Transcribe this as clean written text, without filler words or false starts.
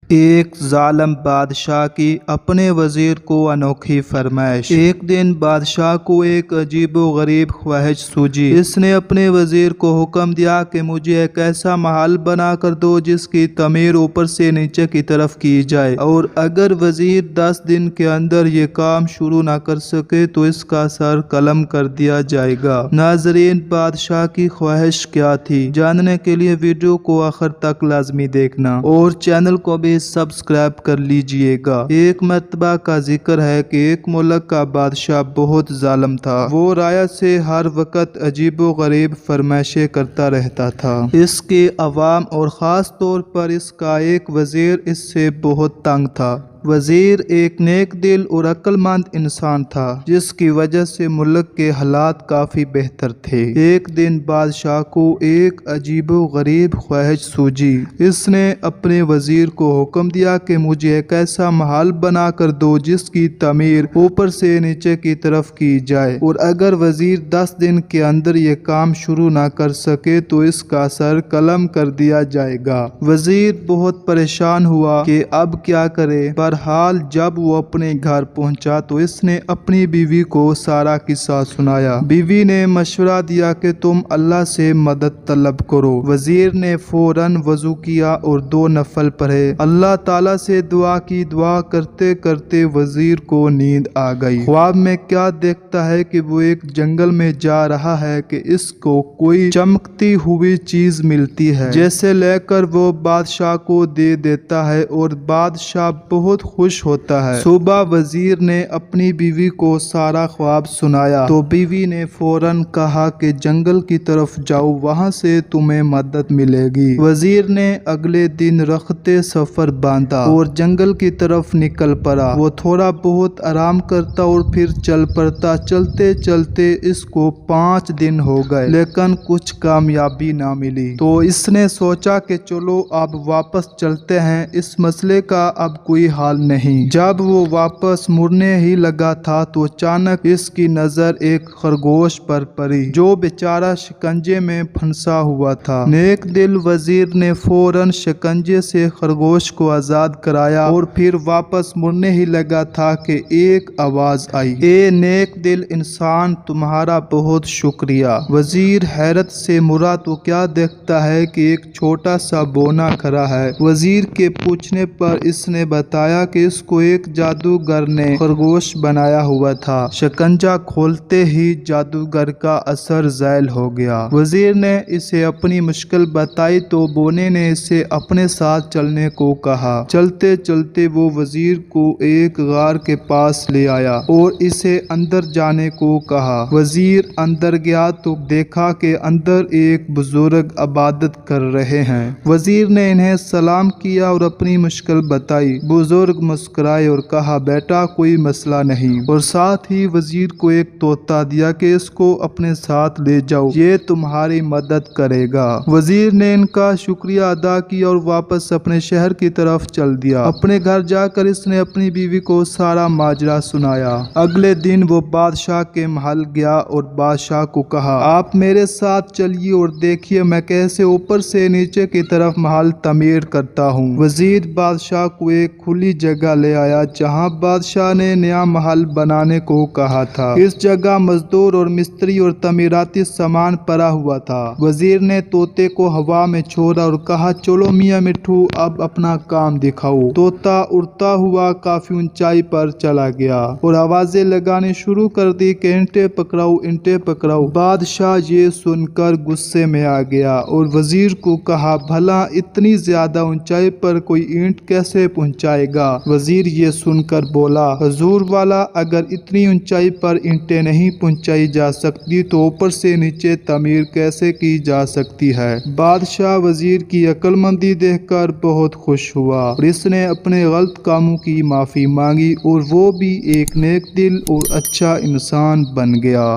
ایک ظالم بادشاہ کی اپنے وزیر کو انوکھی فرمائش۔ ایک دن بادشاہ کو ایک عجیب و غریب خواہش سوجی۔ اس نے اپنے وزیر کو حکم دیا کہ مجھے ایک ایسا محل بنا کر دو جس کی تعمیر اوپر سے نیچے کی طرف کی جائے، اور اگر وزیر 10 دن کے اندر یہ کام شروع نہ کر سکے تو اس کا سر قلم کر دیا جائے گا۔ ناظرین، بادشاہ کی خواہش کیا تھی؟ جاننے کے لیے ویڈیو کو آخر تک لازمی دیکھنا اور چینل کو بھی سبسکرائب کر لیجئے گا۔ ایک مرتبہ کا ذکر ہے کہ ایک ملک کا بادشاہ بہت ظالم تھا۔ وہ رعایا سے ہر وقت عجیب و غریب فرمائشیں کرتا رہتا تھا۔ اس کے عوام اور خاص طور پر اس کا ایک وزیر اس سے بہت تنگ تھا۔ وزیر ایک نیک دل اور عقل مند انسان تھا، جس کی وجہ سے ملک کے حالات کافی بہتر تھے۔ ایک دن بادشاہ کو ایک عجیب و غریب خواہش سوجی۔ اس نے اپنے وزیر کو حکم دیا کہ مجھے ایک ایسا محل بنا کر دو جس کی تعمیر اوپر سے نیچے کی طرف کی جائے، اور اگر وزیر 10 دن کے اندر یہ کام شروع نہ کر سکے تو اس کا سر قلم کر دیا جائے گا۔ وزیر بہت پریشان ہوا کہ اب کیا کرے۔ بہرحال جب وہ اپنے گھر پہنچا تو اس نے اپنی بیوی کو سارا قصہ سنایا۔ بیوی نے مشورہ دیا کہ تم اللہ سے مدد طلب کرو۔ وزیر نے فوراً وضو کیا اور 2 نفل پڑھے۔ اللہ تعالیٰ سے دعا کی۔ دعا کرتے کرتے وزیر کو نیند آ گئی۔ خواب میں کیا دیکھتا ہے کہ وہ ایک جنگل میں جا رہا ہے کہ اس کو کوئی چمکتی ہوئی چیز ملتی ہے، جیسے لے کر وہ بادشاہ کو دے دیتا ہے اور بادشاہ بہت خوش ہوتا ہے۔ صبح وزیر نے اپنی بیوی کو سارا خواب سنایا تو بیوی نے فوراً کہا کہ جنگل کی طرف جاؤ، وہاں سے تمہیں مدد ملے گی۔ وزیر نے اگلے دن رخت سفر باندھا اور جنگل کی طرف نکل پڑا۔ وہ تھوڑا بہت آرام کرتا اور پھر چل پڑتا۔ چلتے چلتے اس کو 5 دن ہو گئے، لیکن کچھ کامیابی نہ ملی۔ تو اس نے سوچا کہ چلو اب واپس چلتے ہیں، اس مسئلے کا اب کوئی حال نہیں۔ جب وہ واپس مڑنے ہی لگا تھا تو اچانک اس کی نظر ایک خرگوش پر پڑی، جو بیچارہ شکنجے میں پھنسا ہوا تھا۔ نیک دل وزیر نے فوراً شکنجے سے خرگوش کو آزاد کرایا اور پھر واپس مڑنے ہی لگا تھا کہ ایک آواز آئی، اے نیک دل انسان، تمہارا بہت شکریہ۔ وزیر حیرت سے مڑا تو کیا دیکھتا ہے کہ ایک چھوٹا سا بونا کھڑا ہے۔ وزیر کے پوچھنے پر اس نے بتایا کہ اس کو ایک جادوگر نے خرگوش بنایا ہوا تھا۔ شکنجہ کھولتے ہی جادوگر کا اثر زائل ہو گیا۔ وزیر نے اسے اپنی مشکل بتائی تو بونے نے اسے اپنے ساتھ چلنے کو کہا۔ چلتے چلتے وہ وزیر کو ایک غار کے پاس لے آیا اور اسے اندر جانے کو کہا۔ وزیر اندر گیا تو دیکھا کہ اندر ایک بزرگ عبادت کر رہے ہیں۔ وزیر نے انہیں سلام کیا اور اپنی مشکل بتائی۔ بزرگ مسکرائے اور کہا، بیٹا کوئی مسئلہ نہیں، اور ساتھ ہی وزیر کو ایک طوطا دیا کہ اس کو اپنے ساتھ لے جاؤ، یہ تمہاری مدد کرے گا۔ وزیر نے ان کا شکریہ ادا کیا اور واپس اپنے شہر کی طرف چل دیا۔ اپنے گھر جا کر اس نے اپنی بیوی کو سارا ماجرا سنایا۔ اگلے دن وہ بادشاہ کے محل گیا اور بادشاہ کو کہا، آپ میرے ساتھ چلیے اور دیکھیے میں کیسے اوپر سے نیچے کی طرف محل تعمیر کرتا ہوں۔ وزیر بادشاہ کو ایک کھلی جگہ لے آیا جہاں بادشاہ نے نیا محل بنانے کو کہا تھا۔ اس جگہ مزدور اور مستری اور تعمیراتی سامان پڑا ہوا تھا۔ وزیر نے طوطے کو ہوا میں چھوڑا اور کہا، چلو میاں مٹھو اب اپنا کام دکھاؤ۔ طوطا اڑتا ہوا کافی اونچائی پر چلا گیا اور آوازیں لگانے شروع کر دی کہ اینٹیں پکڑاؤ، اینٹیں پکڑاؤ۔ بادشاہ یہ سن کر غصے میں آ گیا اور وزیر کو کہا، بھلا اتنی زیادہ اونچائی پر کوئی اینٹ کیسے پہنچائے گا؟ وزیر یہ سن کر بولا، حضور والا، اگر اتنی اونچائی پر اینٹیں نہیں پہنچائی جا سکتی تو اوپر سے نیچے تعمیر کیسے کی جا سکتی ہے؟ بادشاہ وزیر کی عقل مندی دیکھ کر بہت خوش ہوا اور اس نے اپنے غلط کاموں کی معافی مانگی اور وہ بھی ایک نیک دل اور اچھا انسان بن گیا۔